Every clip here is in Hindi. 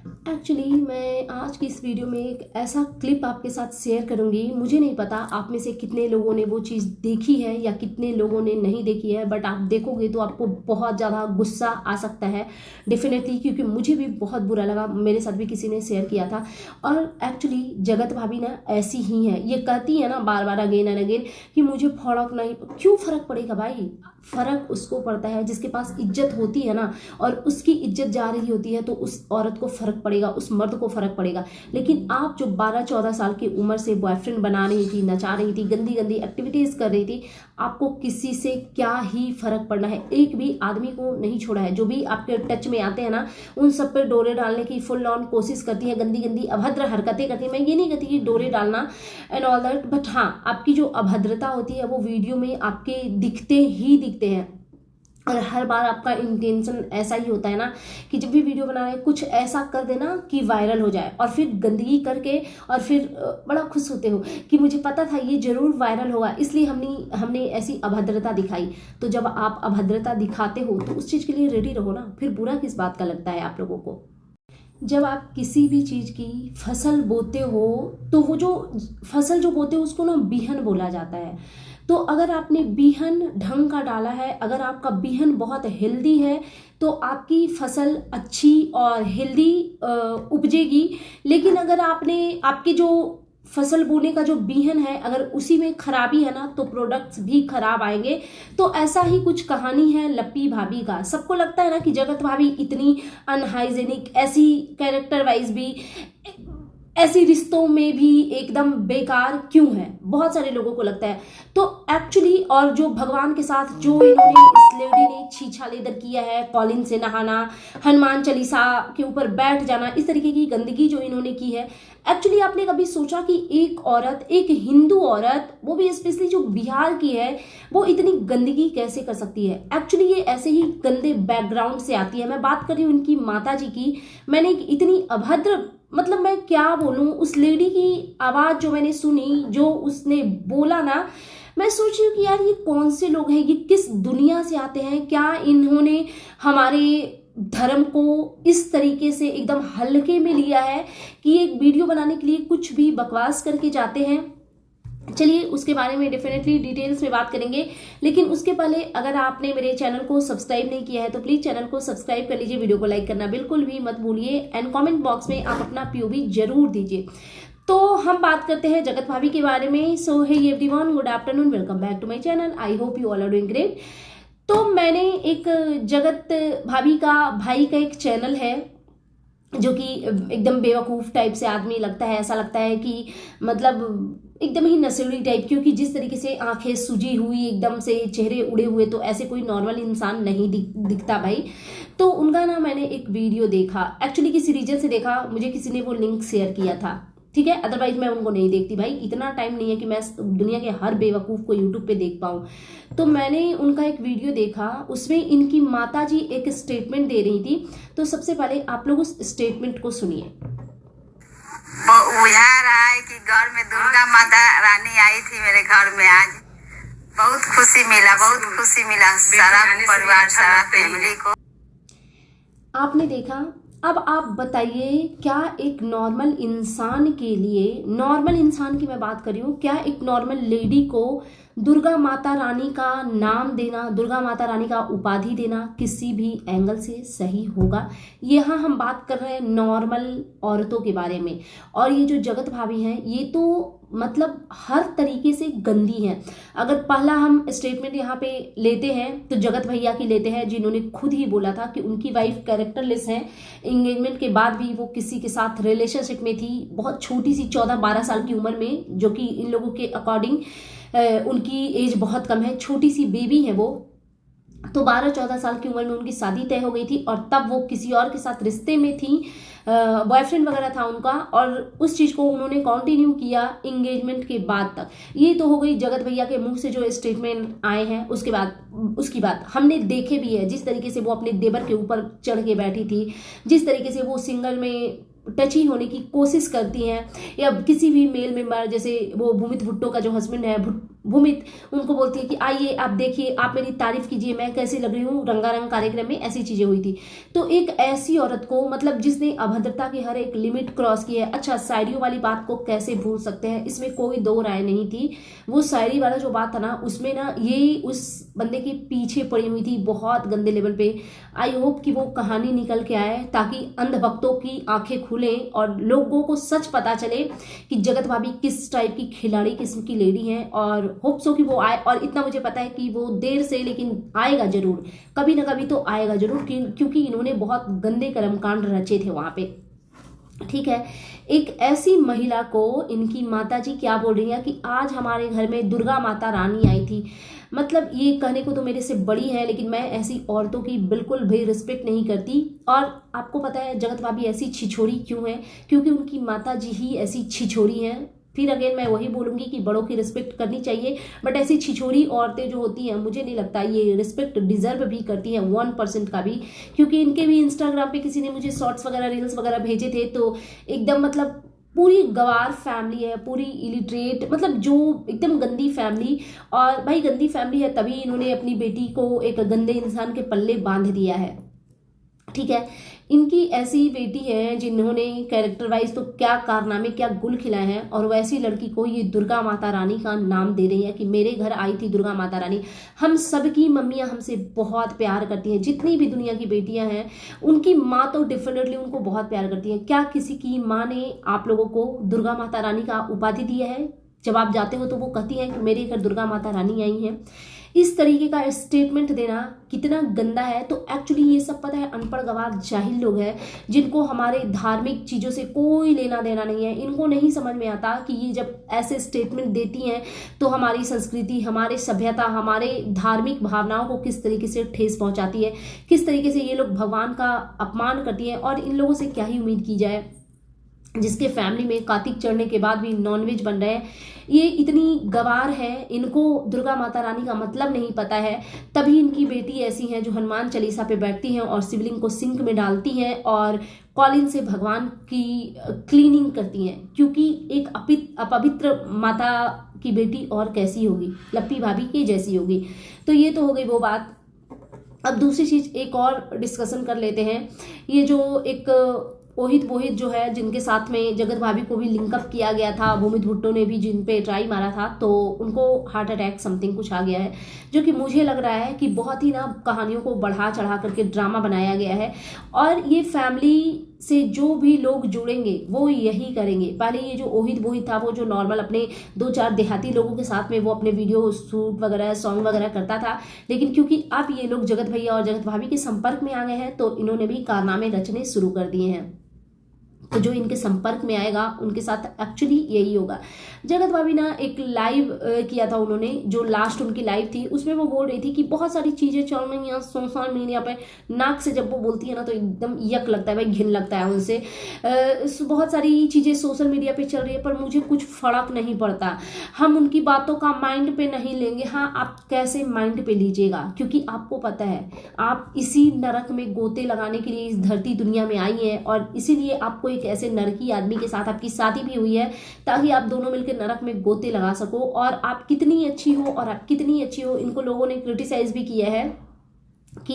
एक्चुअली मैं आज की इस वीडियो में एक ऐसा क्लिप आपके साथ शेयर करूंगी। मुझे नहीं पता आप में से कितने लोगों ने वो चीज़ देखी है या कितने लोगों ने नहीं देखी है, बट आप देखोगे तो आपको बहुत ज़्यादा गुस्सा आ सकता है डेफिनेटली, क्योंकि मुझे भी बहुत बुरा लगा। मेरे साथ भी किसी ने शेयर किया था। और एक्चुअली जगत भाभी ना ऐसी ही है, ये कहती है ना बार बार अगेन एंड अगेन कि मुझे फर्क नहीं। क्यों फर्क पड़ेगा भाई? फर्क उसको पड़ता है जिसके पास इज्जत होती है ना, और उसकी इज्जत जा रही होती है तो उस औरत को फर्क पड़ेगा, उस मर्द को फर्क पड़ेगा। लेकिन आप जो 12-14 साल की उम्र से बॉयफ्रेंड बना रही थी, नचा रही थी, गंदी गंदी एक्टिविटीज कर रही थी, आपको किसी से क्या ही फर्क पड़ना है। एक भी आदमी को नहीं छोड़ा है। जो भी आपके टच में आते हैं ना, उन सब पे डोरे डालने की फुल ऑन कोशिश करती है, गंदी गंदी अभद्र हरकतें करती है। मैं ये नहीं कहती कि डोरे डालना एंड ऑल दैट, बट हाँ, आपकी जो अभद्रता होती है वो वीडियो में आपके दिखते ही दिखते हैं। और हर बार आपका इंटेंशन ऐसा ही होता है ना कि जब भी वीडियो बना रहे कुछ ऐसा कर देना कि वायरल हो जाए, और फिर गंदगी करके और फिर बड़ा खुश होते हो कि मुझे पता था ये जरूर वायरल होगा, इसलिए हमने ऐसी अभद्रता दिखाई। तो जब आप अभद्रता दिखाते हो तो उस चीज़ के लिए रेडी रहो ना, फिर बुरा किस बात का लगता है आप लोगों को। जब आप किसी भी चीज़ की फसल बोते हो तो वो जो फसल जो बोते हो उसको ना बीहन बोला जाता है। तो अगर आपने बीहन ढंग का डाला है, अगर आपका बीहन बहुत हेल्दी है तो आपकी फसल अच्छी और हेल्दी उपजेगी। लेकिन अगर आपके जो फसल बोने का जो बीहन है अगर उसी में खराबी है ना, तो प्रोडक्ट्स भी खराब आएंगे। तो ऐसा ही कुछ कहानी है लप्पी भाभी का। सबको लगता है ना कि जगत भाभी इतनी अनहाइजेनिक, ऐसी कैरेक्टर वाइज भी, ऐसी रिश्तों में भी एकदम बेकार क्यों है, बहुत सारे लोगों को लगता है। तो एक्चुअली और जो भगवान के साथ जो इन्होंने इस लेडी ने छीछा लेदर किया है, कॉलिन से नहाना, हनुमान चालीसा के ऊपर बैठ जाना, इस तरीके की गंदगी जो इन्होंने की है। एक्चुअली आपने कभी सोचा कि एक औरत, एक हिंदू औरत, वो भी स्पेशली जो बिहार की है, वो इतनी गंदगी कैसे कर सकती है? एक्चुअली ये ऐसे ही गंदे बैकग्राउंड से आती है। मैं बात कर रही हूँ इनकी माता जी की। मैंने इतनी अभद्र, मतलब मैं क्या बोलूं, उस लेडी की आवाज जो मैंने सुनी, जो उसने बोला ना, मैं सोच रही हूँ कि यार ये कौन से लोग हैं, ये किस दुनिया से आते हैं? क्या इन्होंने हमारे धर्म को इस तरीके से एकदम हल्के में लिया है कि एक वीडियो बनाने के लिए कुछ भी बकवास करके जाते हैं? चलिए उसके बारे में डेफिनेटली डिटेल्स में बात करेंगे, लेकिन उसके पहले अगर आपने मेरे चैनल को सब्सक्राइब नहीं किया है तो प्लीज चैनल को सब्सक्राइब कर लीजिए, वीडियो को लाइक करना बिल्कुल भी मत भूलिए, एंड कमेंट बॉक्स में आप अपना पीओवी जरूर दीजिए। तो हम बात करते हैं जगत भाभी के बारे में। So hey everyone, good afternoon, welcome back to my channel. I hope you all are doing great. तो मैंने एक जगत भाभी का भाई का एक चैनल है जो कि एकदम बेवकूफ़ टाइप से आदमी लगता है, ऐसा लगता है कि मतलब एकदम ही नशेड़ी टाइप, क्योंकि जिस तरीके से आंखें सूजी हुई, एकदम से चेहरे उड़े हुए, तो ऐसे कोई नॉर्मल इंसान नहीं दिखता भाई। तो उनका ना मैंने एक वीडियो देखा, एक्चुअली किसी रीजन से देखा, मुझे किसी ने वो लिंक शेयर किया था, ठीक है। अदरवाइज मैं उनको नहीं देखती भाई, इतना टाइम नहीं है कि मैं दुनिया के हर बेवकूफ़ को यूट्यूब पे देख पाऊँ। तो मैंने उनका एक वीडियो देखा, उसमें इनकी माता जी एक स्टेटमेंट दे रही थी। तो सबसे पहले आप लोग उस स्टेटमेंट को सुनिए। बुझा रहा है कि घर में दुर्गा माता रानी आई थी मेरे घर में आज। बहुत खुशी मिला, बहुत खुशी मिला सारा परिवार, सारा फैमिली को। आपने देखा। अब आप बताइए, क्या एक नॉर्मल इंसान के लिए, नॉर्मल इंसान की मैं बात कर रही हूँ, क्या एक नॉर्मल लेडी को दुर्गा माता रानी का नाम देना, दुर्गा माता रानी का उपाधि देना किसी भी एंगल से सही होगा? यहाँ हम बात कर रहे हैं नॉर्मल औरतों के बारे में, और ये जो जगत भाभी हैं ये तो मतलब हर तरीके से गंदी हैं। अगर पहला हम स्टेटमेंट यहाँ पे लेते हैं तो जगत भैया की लेते हैं, जिन्होंने खुद ही बोला था कि उनकी वाइफ कैरेक्टरलेस है। एंगेजमेंट के बाद भी वो किसी के साथ रिलेशनशिप में थी, बहुत छोटी सी 14-12 साल की उम्र में, जो कि इन लोगों के अकॉर्डिंग उनकी एज बहुत कम है, छोटी सी बेबी है वो। तो 12-14 साल की उम्र में उनकी शादी तय हो गई थी, और तब वो किसी और के साथ रिश्ते में थी, बॉयफ्रेंड वगैरह था उनका, और उस चीज़ को उन्होंने कंटिन्यू किया एंगेजमेंट के बाद तक। ये तो हो गई जगत भैया के मुंह से जो स्टेटमेंट आए हैं। उसके बाद उसकी बात हमने देखे भी है, जिस तरीके से वो अपने देवर के ऊपर चढ़ के बैठी थी, जिस तरीके से वो सिंगल में टची होने की कोशिश करती हैं, या किसी भी मेल मेंबर, जैसे वो भूमित भुट्टो का जो हस्बैंड है, भूमित उनको बोलती है कि आइए आप देखिए, आप मेरी तारीफ कीजिए, मैं कैसी लग रही हूँ, रंगारंग कार्यक्रम में ऐसी चीजें हुई थी। तो एक ऐसी औरत को, मतलब जिसने अभद्रता की हर एक लिमिट क्रॉस की है। अच्छा, शायरियों वाली बात को कैसे भूल सकते हैं, इसमें कोई दो राय नहीं थी। वो शायरी वाला जो बात था ना, उसमें ना ये उस बंदे के पीछे पड़ी हुई थी बहुत गंदे लेवल पे। आई होप कि वो कहानी निकल के आए ताकि अंधभक्तों की आंखें खुलें और लोगों को सच पता चले कि जगत भाभी किस टाइप की खिलाड़ी किस्म की लेडी हैं। और होप सो कि वो आए, और इतना मुझे पता है कि वो देर से लेकिन आएगा जरूर, कभी ना कभी तो आएगा जरूर, क्योंकि इन्होंने बहुत गंदे कर्मकांड रचे थे वहां पे। ठीक है, एक ऐसी महिला को इनकी माता जी क्या बोल रही है कि आज हमारे घर में दुर्गा माता रानी आई थी। मतलब ये कहने को तो मेरे से बड़ी है, लेकिन मैं ऐसी औरतों की बिल्कुल भी रिस्पेक्ट नहीं करती। और आपको पता है जगत भाभी ऐसी छिछोरी क्यों है? क्योंकि उनकी माता जी ही ऐसी छिछोरी हैं। फिर अगेन मैं वही बोलूंगी कि बड़ों की रिस्पेक्ट करनी चाहिए, बट ऐसी छिछोरी औरतें जो होती हैं, मुझे नहीं लगता ये रिस्पेक्ट डिजर्व भी करती हैं 1% का भी। क्योंकि इनके भी इंस्टाग्राम पे किसी ने मुझे शॉर्ट्स वगैरह रील्स वगैरह भेजे थे, तो एकदम मतलब पूरी गवार फैमिली है, पूरी इलिटरेट, मतलब जो एकदम गंदी फैमिली। और भाई गंदी फैमिली है तभी इन्होंने अपनी बेटी को एक गंदे इंसान के पल्ले बांध दिया है। ठीक है, इनकी ऐसी बेटी है जिन्होंने कैरेक्टर वाइज तो क्या कारनामे, क्या गुल खिलाए हैं, और वैसी लड़की को ये दुर्गा माता रानी का नाम दे रही है कि मेरे घर आई थी दुर्गा माता रानी। हम सबकी मम्मियां हमसे बहुत प्यार करती हैं, जितनी भी दुनिया की बेटियां हैं उनकी माँ तो डेफिनेटली उनको बहुत प्यार करती है। क्या किसी की माँ ने आप लोगों को दुर्गा माता रानी का उपाधि दिया है? जब आप जाते हो तो वो कहती हैं कि मेरे घर दुर्गा माता रानी आई हैं। इस तरीके का स्टेटमेंट देना कितना गंदा है। तो एक्चुअली ये सब पता है अनपढ़ गवार जाहिल लोग हैं जिनको हमारे धार्मिक चीज़ों से कोई लेना देना नहीं है। इनको नहीं समझ में आता कि ये जब ऐसे स्टेटमेंट देती हैं तो हमारी संस्कृति, हमारे सभ्यता, हमारे धार्मिक भावनाओं को किस तरीके से ठेस पहुंचाती है, किस तरीके से ये लोग भगवान का अपमान करती हैं। और इन लोगों से क्या ही उम्मीद की जाए जिसके फैमिली में कार्तिक चढ़ने के बाद भी नॉनवेज बन रहे हैं। ये इतनी गवार है, इनको दुर्गा माता रानी का मतलब नहीं पता है। तभी इनकी बेटी ऐसी हैं जो हनुमान चालीसा पे बैठती हैं और शिवलिंग को सिंक में डालती हैं और कॉलिन से भगवान की क्लीनिंग करती हैं। क्योंकि एक अपवित्र माता की बेटी और कैसी होगी, लप्पी भाभी की जैसी होगी। तो ये तो हो गई वो बात। अब दूसरी चीज एक और डिस्कशन कर लेते हैं। ये जो एक ओहित बोहित जो है जिनके साथ में जगत भाभी को भी लिंकअप किया गया था, भूमित भुट्टो ने भी जिन पे ट्राई मारा था, तो उनको हार्ट अटैक समथिंग कुछ आ गया है, जो कि मुझे लग रहा है कि बहुत ही ना कहानियों को बढ़ा चढ़ा करके ड्रामा बनाया गया है। और ये फैमिली से जो भी लोग जुड़ेंगे वो यही करेंगे। पहले ये जो ओहित बोहित था वो जो नॉर्मल अपने 2-4 देहाती लोगों के साथ में वो अपने वीडियो शूट वगैरह सॉन्ग वगैरह करता था, लेकिन क्योंकि अब ये लोग जगत भैया और जगत भाभी के संपर्क में आ गए हैं तो इन्होंने भी कारनामे रचने शुरू कर दिए हैं। तो जो इनके संपर्क में आएगा उनके साथ एक्चुअली यही होगा। जगत भाभी ना एक लाइव किया था उन्होंने, जो लास्ट उनकी लाइव थी उसमें वो बोल रही थी कि बहुत सारी चीजें चल रही हैं सोशल मीडिया पे। नाक से जब वो बोलती है ना तो एकदम यक लगता है भाई, घिन लगता है उनसे। बहुत सारी चीजें सोशल मीडिया पे चल रही है पर मुझे कुछ फर्क नहीं पड़ता। हम उनकी बातों का माइंड पे नहीं लेंगे। हाँ, आप कैसे माइंड पे लीजिएगा, क्योंकि आपको पता है आप इसी नरक में गोते लगाने के लिए इस धरती दुनिया में आई है, और इसीलिए आपको एक ऐसे नरकी आदमी के साथ आपकी शादी भी हुई है ताकि आप दोनों मिलकर नरक में गोते लगा सको। और आप कितनी अच्छी हो और आप कितनी अच्छी हो, इनको लोगों ने क्रिटिसाइज भी किया है कि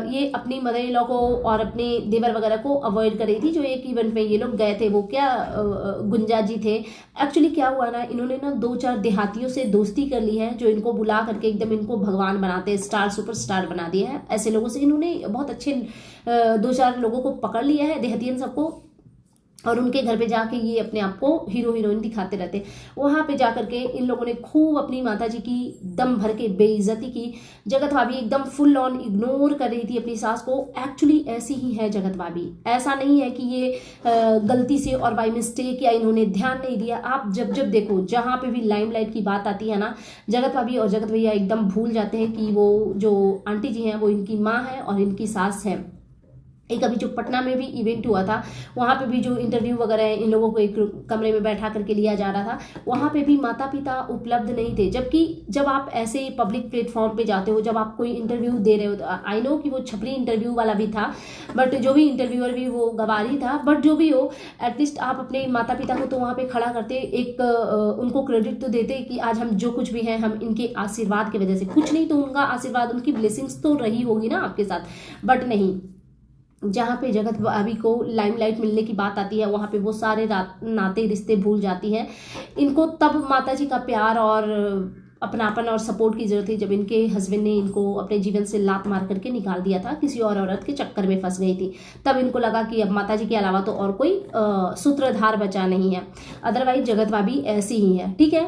ये अपनी मदर इन लॉ को और अपने देवर वगैरह को अवॉइड कर रही थी। जो एक इवेंट में ये लोग गए थे, वो क्या गुंजा जी थे। एक्चुअली क्या हुआ ना, इन्होंने ना 2-4 देहातियों से दोस्ती कर ली है जो इनको बुला करके एकदम इनको भगवान बनाते, स्टार सुपरस्टार बना दिया है। ऐसे लोगों से इन्होंने बहुत अच्छे 2-4 लोगों को पकड़ लिया है, देहातियन सबको, और उनके घर पे जाके ये अपने आप को हीरो हीरोइन दिखाते रहते। वहां पे जाकर के इन लोगों ने खूब अपनी माताजी की दम भर के बेइज्जती की। जगत भाभी एकदम फुल ऑन इग्नोर कर रही थी अपनी सास को। एक्चुअली ऐसी ही है जगत भाभी, ऐसा नहीं है कि ये गलती से और बाय मिस्टेक या इन्होंने ध्यान नहीं दिया। आप जब जब देखो जहां पे भी लाइमलाइट की बात आती है ना, जगत भाभी और जगत भैया एकदम भूल जाते हैं कि वो जो आंटी जी हैं वो इनकी माँ है और इनकी सास है। एक अभी जो पटना में भी इवेंट हुआ था, वहाँ पे भी जो इंटरव्यू वगैरह है, इन लोगों को एक कमरे में बैठा करके लिया जा रहा था, वहाँ पे भी माता पिता उपलब्ध नहीं थे। जबकि जब आप ऐसे पब्लिक प्लेटफॉर्म पे जाते हो, जब आप कोई इंटरव्यू दे रहे हो, तो आई नो कि वो छपरी इंटरव्यू वाला भी था, बट जो भी इंटरव्यूअर भी वो गवार ही था, बट जो भी हो एटलीस्ट आप अपने माता पिता को तो वहाँ पे खड़ा करते, एक उनको क्रेडिट तो देते कि आज हम जो कुछ भी हैं हम इनके आशीर्वाद की वजह से, कुछ नहीं तो उनका आशीर्वाद, उनकी ब्लेसिंग्स तो रही होगी ना आपके साथ। बट नहीं, जहाँ पे जगत भाभी को लाइमलाइट मिलने की बात आती है, वहाँ पे वो सारे नाते रिश्ते भूल जाती है। इनको तब माताजी का प्यार और अपनापन और सपोर्ट की जरूरत थी जब इनके हस्बैंड ने इनको अपने जीवन से लात मार करके निकाल दिया था, किसी और औरत के चक्कर में फंस गई थी। तब इनको लगा कि अब माताजी के अलावा तो और कोई सूत्रधार बचा नहीं है। अदरवाइज जगत भाभी ऐसी ही है, ठीक है।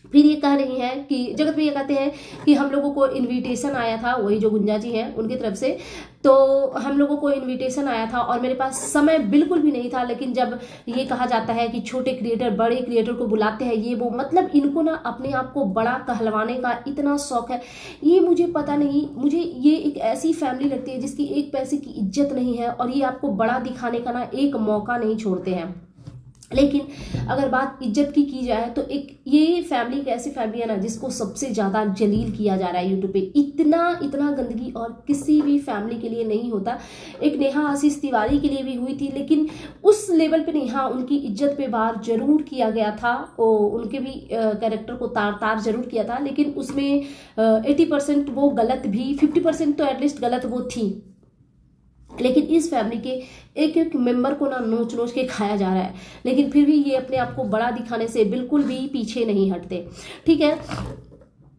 फिर ये कह रही हैं कि जगत भैया कहते हैं कि हम लोगों को इनविटेशन आया था, वही जो गुंजा जी हैं उनकी तरफ से, तो हम लोगों को इनविटेशन आया था और मेरे पास समय बिल्कुल भी नहीं था। लेकिन जब ये कहा जाता है कि छोटे क्रिएटर बड़े क्रिएटर को बुलाते हैं, ये वो, मतलब इनको ना अपने आप को बड़ा कहलवाने का इतना शौक है। ये मुझे पता नहीं, मुझे ये एक ऐसी फैमिली लगती है जिसकी एक पैसे की इज्जत नहीं है और ये आपको बड़ा दिखाने का ना एक मौका नहीं छोड़ते हैं। लेकिन अगर बात इज्जत की जाए तो एक ये फैमिली एक ऐसी फैमिली है ना जिसको सबसे ज़्यादा जलील किया जा रहा है यूट्यूब पे। इतना गंदगी और किसी भी फैमिली के लिए नहीं होता। एक नेहा आशीष तिवारी के लिए भी हुई थी, लेकिन उस लेवल पे नहीं। हाँ, उनकी इज्जत पे वार जरूर किया गया था, उनके भी कैरेक्टर को तार जरूर किया था, लेकिन उसमें 80% वो गलत भी, 50% तो एटलीस्ट गलत वो थी। लेकिन इस फैमिली के एक एक मेंबर को ना नोच नोच के खाया जा रहा है, लेकिन फिर भी ये अपने आप को बड़ा दिखाने से बिल्कुल भी पीछे नहीं हटते, ठीक है।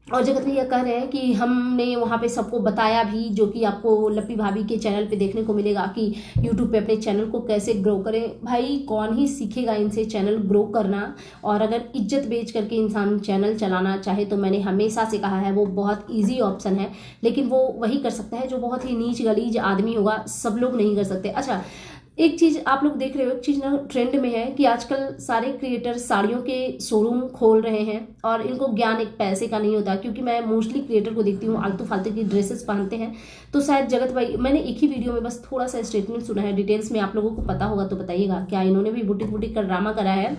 और जगत भैया कह रहे हैं कि हमने वहाँ पे सबको बताया भी, जो कि आपको लप्पी भाभी के चैनल पे देखने को मिलेगा कि यूट्यूब पे अपने चैनल को कैसे ग्रो करें। भाई कौन ही सीखेगा इनसे चैनल ग्रो करना, और अगर इज्जत बेच करके इंसान चैनल चलाना चाहे तो मैंने हमेशा से कहा है वो बहुत ईजी ऑप्शन है, लेकिन वो वही कर सकता है जो बहुत ही नीच गलीज आदमी होगा, सब लोग नहीं कर सकते। अच्छा, एक चीज आप लोग देख रहे हो, एक चीज ना ट्रेंड में है कि आजकल सारे क्रिएटर साड़ियों के शोरूम खोल रहे हैं और इनको ज्ञान एक पैसे का नहीं होता। क्योंकि मैं मोस्टली क्रिएटर को देखती हूँ आलतू फालतू की ड्रेसेस पहनते हैं, तो शायद जगत भाई, मैंने एक ही वीडियो में बस थोड़ा सा स्टेटमेंट सुना है, डिटेल्स में आप लोगों को पता होगा तो बताइएगा, क्या इन्होंने भी बुटीक बुटीक का ड्रामा करा है?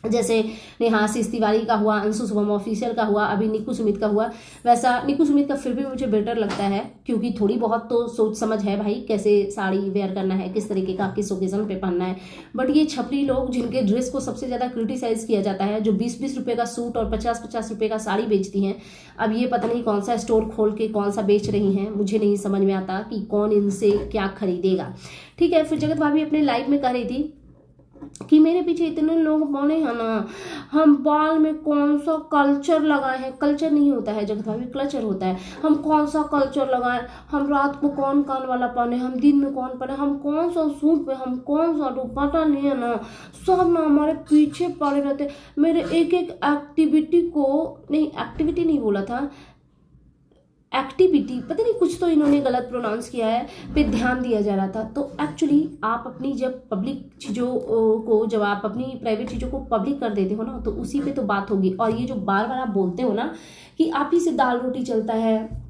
जैसे नेहा आशीष तिवारी का हुआ, अंशु शुभम ऑफिशियल का हुआ, अभी निक्कू सुमित का हुआ, वैसा निक्कू सुमित का फिर भी मुझे बेटर लगता है, क्योंकि थोड़ी बहुत तो सोच समझ है भाई, कैसे साड़ी वेयर करना है, किस तरीके का किस ओकेजन पे पहनना है। बट ये छपरी लोग जिनके ड्रेस को सबसे ज़्यादा क्रिटिसाइज किया जाता है, जो 20-20 रुपये का सूट और 50-50 रुपये का साड़ी बेचती हैं, अब ये पता नहीं कौन सा स्टोर खोल के कौन सा बेच रही हैं, मुझे नहीं समझ में आता कि कौन इनसे क्या खरीदेगा, ठीक है। फिर जगत भाभी अपने लाइव में कह रही थी कि मेरे पीछे इतने लोग पड़े हैं ना, हम बाल में कौन सा कल्चर लगाए हैं। कल्चर नहीं होता है जगत भाभी, कल्चर होता है। हम कौन सा कल्चर लगाएं, हम रात को कौन कान वाला पहने, हम दिन में कौन पहने, हम कौन सा सूट पे, हम कौन सा दुपट्टा लिए ना, सब ना हमारे पीछे पड़े रहते। मेरे एक एक एक्टिविटी को, नहीं एक्टिविटी नहीं बोला था, एक्टिविटी, पता नहीं कुछ तो इन्होंने गलत प्रोनाउंस किया है, पे ध्यान दिया जा रहा था। तो एक्चुअली आप अपनी जब पब्लिक चीज़ों को, जब आप अपनी प्राइवेट चीज़ों को पब्लिक कर देते हो ना, तो उसी पे तो बात होगी। और ये जो बार बार आप बोलते हो ना कि आप ही से दाल रोटी चलता है,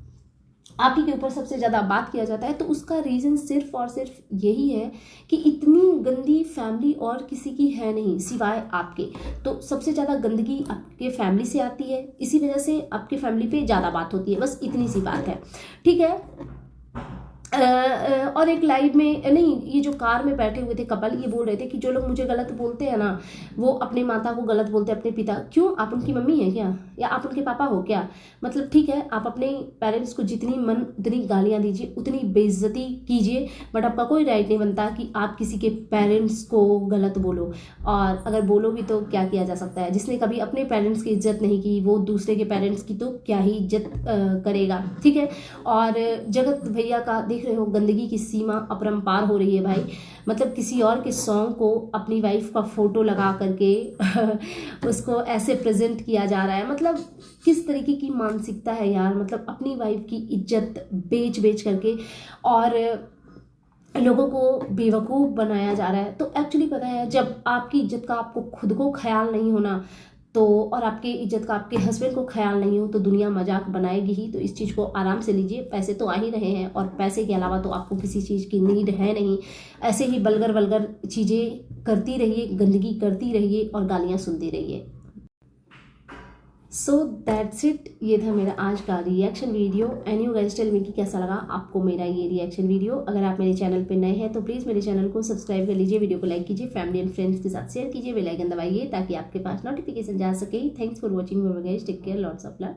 आप ही के ऊपर सबसे ज़्यादा बात किया जाता है, तो उसका रीज़न सिर्फ और सिर्फ यही है कि इतनी गंदी फैमिली और किसी की है नहीं सिवाय आपके। तो सबसे ज़्यादा गंदगी आपके फैमिली से आती है, इसी वजह से आपके फैमिली पे ज़्यादा बात होती है, बस इतनी सी बात है, ठीक है। और एक लाइव में नहीं, ये जो कार में बैठे हुए थे कपल, ये बोल रहे थे कि जो लोग मुझे गलत बोलते हैं ना, वो अपने माता को गलत बोलते हैं, अपने पिता। क्यों? आप उनकी मम्मी हैं क्या, या आप उनके पापा हो क्या? मतलब ठीक है, आप अपने पेरेंट्स को जितनी मन उतनी गालियां दीजिए, उतनी बेइज्जती कीजिए, बट आपका कोई राइट नहीं बनता कि आप किसी के पेरेंट्स को गलत बोलो। और अगर बोलो भी तो क्या किया जा सकता है? जिसने कभी अपने पेरेंट्स की इज्जत नहीं की, वो दूसरे के पेरेंट्स की तो क्या ही इज्जत करेगा, ठीक है। और जगत भैया का देख रहे हो, गंदगी की सीमा अपरंपार हो रही है भाई। मतलब किसी और के सॉन्ग को अपनी वाइफ का फोटो लगा करके उसको ऐसे प्रेजेंट किया जा रहा है। मतलब किस तरीके की मानसिकता है यार, मतलब अपनी वाइफ की इज्जत बेच बेच करके और लोगों को बेवकूफ़ बनाया जा रहा है। तो एक्चुअली पता है, जब आपकी इज्जत का आपको खुद को ख्याल नहीं होना, तो और आपके इज्जत का आपके हस्बैंड को ख्याल नहीं हो तो दुनिया मजाक बनाएगी ही। तो इस चीज़ को आराम से लीजिए, पैसे तो आ ही रहे हैं और पैसे के अलावा तो आपको किसी चीज़ की नीड है नहीं। ऐसे ही वल्गर वल्गर चीज़ें करती रहिए, गंदगी करती रहिए और गालियाँ सुनती रहिए। सो दैट्स इट, ये था मेरा आज का reaction video. And you guys tell me कि कैसा लगा आपको मेरा ये रिएक्शन वीडियो। अगर आप मेरे चैनल पे नए हैं तो प्लीज़ मेरे चैनल को सब्सक्राइब कर लीजिए, वीडियो को लाइक कीजिए, फैमिली एंड फ्रेंड्स के साथ शेयर कीजिए, बेल आइकन दबाइए ताकि आपके पास नोटिफिकेशन जा सके। Thanks for watching guys, take care, lots of love.